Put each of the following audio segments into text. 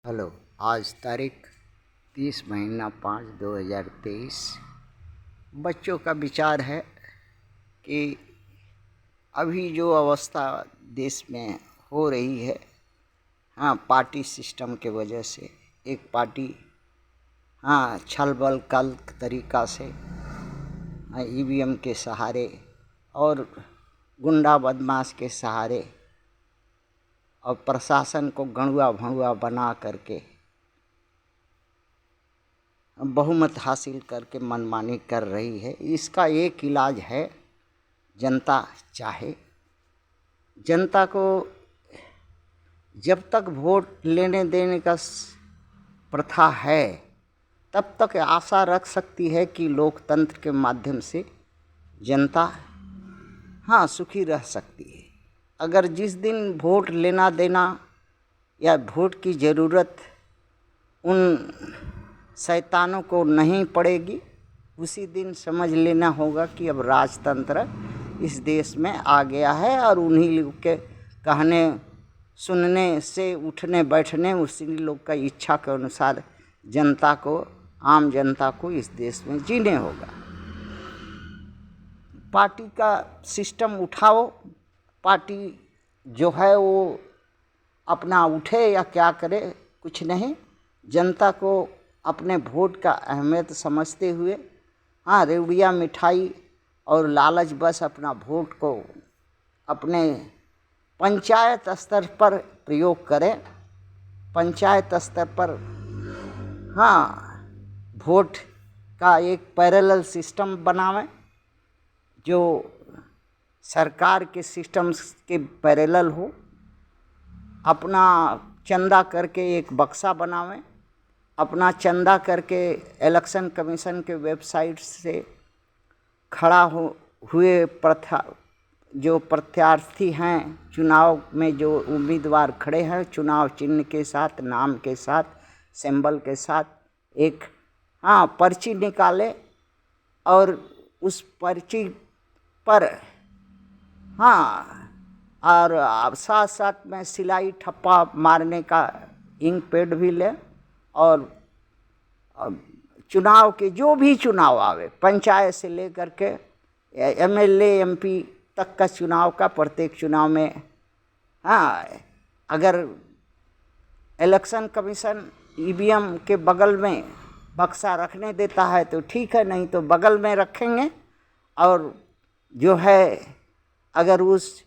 Hello. आज तारीख 30 महीना 5 2023। बच्चों का विचार है कि अभी जो अवस्था देश में हो रही है, पार्टी सिस्टम के वजह से एक पार्टी छल बल कल तरीका से ईवीएम के सहारे और गुंडा बदमाश के सहारे और प्रशासन को गणुआ भणुआ बना करके बहुमत हासिल करके मनमानी कर रही है। इसका एक इलाज है, जनता चाहे। जनता को जब तक वोट लेने देने का प्रथा है तब तक आशा रख सकती है कि लोकतंत्र के माध्यम से जनता सुखी रह सकती है। अगर जिस दिन वोट लेना देना या वोट की ज़रूरत उन शैतानों को नहीं पड़ेगी, उसी दिन समझ लेना होगा कि अब राजतंत्र इस देश में आ गया है और उन्हीं लोग के कहने सुनने से उठने बैठने उसी लोग का इच्छा के अनुसार जनता को, आम जनता को इस देश में जीने होगा। पार्टी का सिस्टम उठाओ, पार्टी जो है वो अपना उठे या क्या करे, कुछ नहीं। जनता को अपने वोट का अहमियत समझते हुए रेवड़िया मिठाई और लालच बस अपना वोट को अपने पंचायत स्तर पर प्रयोग करें। पंचायत स्तर पर वोट का एक पैरेलल सिस्टम बनावें जो सरकार के सिस्टम्स के पैरेलल हो। अपना चंदा करके एक बक्सा बनावें, अपना चंदा करके इलेक्शन कमीशन के वेबसाइट से खड़ा हुए जो प्रत्याशी हैं, चुनाव में जो उम्मीदवार खड़े हैं, चुनाव चिन्ह के साथ, नाम के साथ, सिंबल के साथ एक पर्ची निकाले और उस पर्ची पर और साथ साथ में सिलाई ठप्पा मारने का इंक पैड भी ले और चुनाव के जो भी चुनाव आवे, पंचायत से लेकर के एमएलए एमपी तक का चुनाव का, प्रत्येक चुनाव में अगर इलेक्शन कमीशन ईवीएम के बगल में बक्सा रखने देता है तो ठीक है, नहीं तो बगल में रखेंगे। और जो है अगर उस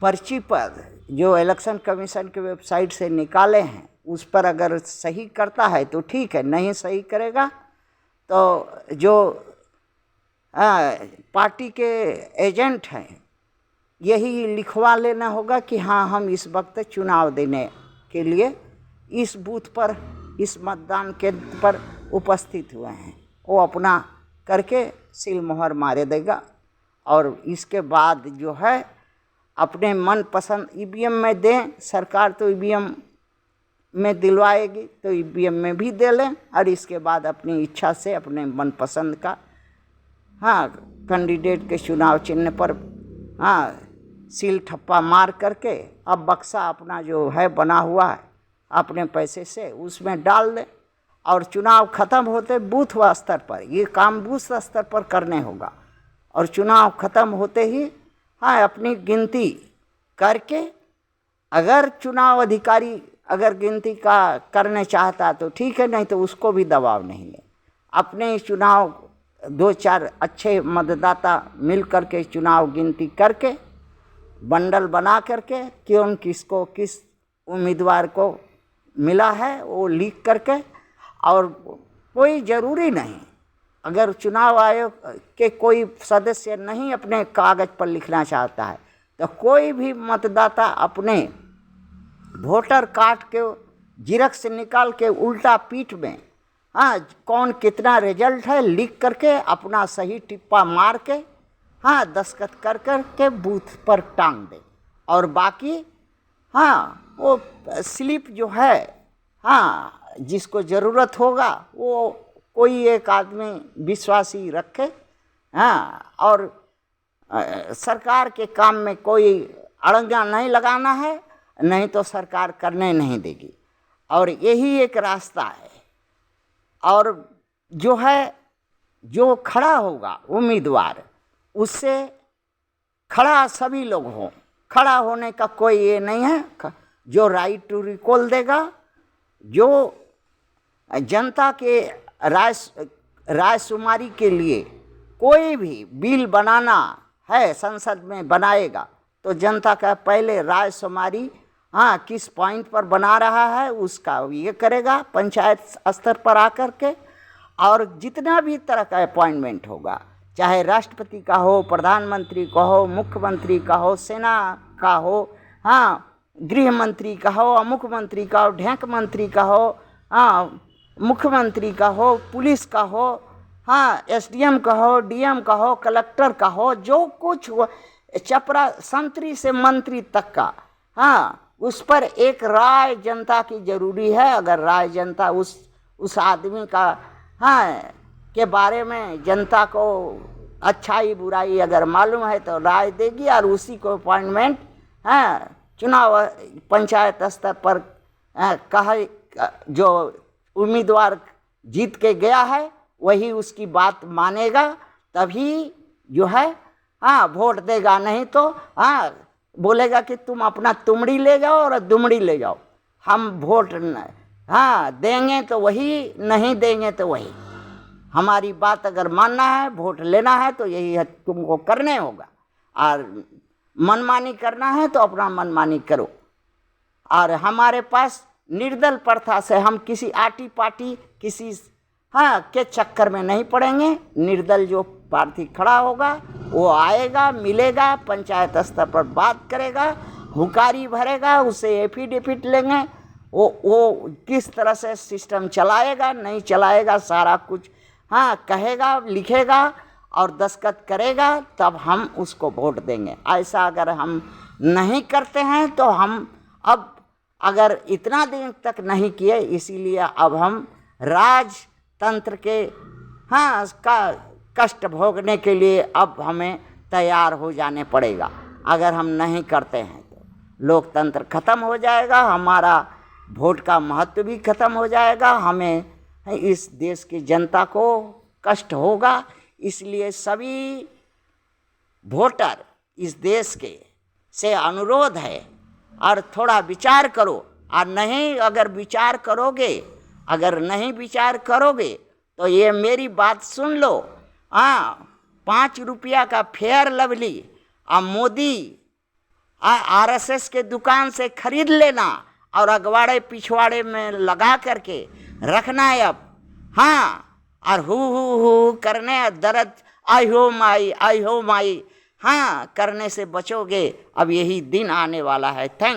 पर्ची पर जो इलेक्शन कमीशन के वेबसाइट से निकाले हैं उस पर अगर सही करता है तो ठीक है, नहीं सही करेगा तो जो पार्टी के एजेंट हैं यही लिखवा लेना होगा कि हम इस वक्त चुनाव देने के लिए इस बूथ पर, इस मतदान केंद्र पर उपस्थित हुए हैं। वो अपना करके सील मोहर मारे देगा और इसके बाद जो है अपने मन पसंद ईवीएम में दें। सरकार तो ईवीएम में दिलवाएगी तो ईवीएम में भी दे लें और इसके बाद अपनी इच्छा से अपने मनपसंद का कैंडिडेट के चुनाव चिन्ह पर सील ठप्पा मार करके अब बक्सा अपना जो है बना हुआ है अपने पैसे से उसमें डाल दें और चुनाव ख़त्म होते बूथ स्तर पर, ये काम बूथ स्तर पर करने होगा और चुनाव ख़त्म होते ही अपनी गिनती करके अगर चुनाव अधिकारी अगर गिनती का करने चाहता तो ठीक है, नहीं तो उसको भी दबाव नहीं ले। अपने चुनाव 2-4 अच्छे मतदाता मिल करके चुनाव गिनती करके बंडल बना करके किसको किस उम्मीदवार को मिला है वो लिख करके, और कोई ज़रूरी नहीं अगर चुनाव आयोग के कोई सदस्य नहीं अपने कागज़ पर लिखना चाहता है तो कोई भी मतदाता अपने वोटर कार्ड के जिरक्स निकाल के उल्टा पीठ में कौन कितना रिजल्ट है लिख करके अपना सही टिप्पा मार के दस्तखत कर के बूथ पर टांग दे और बाकी वो स्लिप जो है जिसको ज़रूरत होगा वो कोई एक आदमी विश्वासी रखे और सरकार के काम में कोई अड़ंगा नहीं लगाना है, नहीं तो सरकार करने नहीं देगी। और यही एक रास्ता है। और जो है, जो खड़ा होगा उम्मीदवार, उससे खड़ा सभी लोग हों, खड़ा होने का कोई ये नहीं है। जो राइट टू रिकॉल देगा, जो जनता के रायशुमारी के लिए कोई भी बिल बनाना है संसद में बनाएगा, तो जनता का पहले रायशुमारी किस पॉइंट पर बना रहा है उसका ये करेगा पंचायत स्तर पर आकर के। और जितना भी तरह का अपॉइंटमेंट होगा, चाहे राष्ट्रपति का हो, प्रधानमंत्री का हो, मुख्यमंत्री का हो, सेना का हो, गृह मंत्री का हो, अमुक मंत्री का हो, ढेंक मंत्री का हो, मुख्यमंत्री का हो, पुलिस का हो, एसडीएम का हो, डीएम का हो, कलेक्टर का हो, जो कुछ हो, चपरा संतरी से मंत्री तक का, उस पर एक राय जनता की जरूरी है। अगर राय जनता उस आदमी का के बारे में जनता को अच्छाई बुराई अगर मालूम है तो राय देगी, और उसी को अपॉइंटमेंट चुनाव पंचायत स्तर पर कहे, जो उम्मीदवार जीत के गया है वही उसकी बात मानेगा, तभी जो है वोट देगा। नहीं तो बोलेगा कि तुम अपना तुमड़ी ले जाओ और दुमड़ी ले जाओ, हम वोट देंगे तो वही, नहीं देंगे तो वही। हमारी बात अगर मानना है, वोट लेना है तो यही है तुमको करने होगा, और मनमानी करना है तो अपना मनमानी करो। और हमारे पास निर्दल प्रथा से हम किसी आटी पाटी किसी के चक्कर में नहीं पड़ेंगे। निर्दल जो प्रार्थी खड़ा होगा वो आएगा, मिलेगा, पंचायत स्तर पर बात करेगा, हुकारी भरेगा, उससे एफिडेविट लेंगे, वो किस तरह से सिस्टम चलाएगा नहीं चलाएगा सारा कुछ कहेगा, लिखेगा और दस्तखत करेगा, तब हम उसको वोट देंगे। ऐसा अगर हम नहीं करते हैं तो हम अब अगर इतना दिन तक नहीं किए, इसीलिए अब हम राजतंत्र के का कष्ट भोगने के लिए अब हमें तैयार हो जाने पड़ेगा। अगर हम नहीं करते हैं तो लोकतंत्र खत्म हो जाएगा, हमारा वोट का महत्व भी खत्म हो जाएगा, हमें इस देश की जनता को कष्ट होगा। इसलिए सभी वोटर इस देश के से अनुरोध है, और थोड़ा विचार करो। और नहीं अगर विचार करोगे, अगर नहीं विचार करोगे तो ये मेरी बात सुन लो, 5 रुपया का फेयर लवली मोदी आरएसएस के दुकान से खरीद लेना और अगवाड़े पिछवाड़े में लगा करके रखना है अब। और हु करने दर्द आई हो माई करने से बचोगे। अब यही दिन आने वाला है। थैंक्स।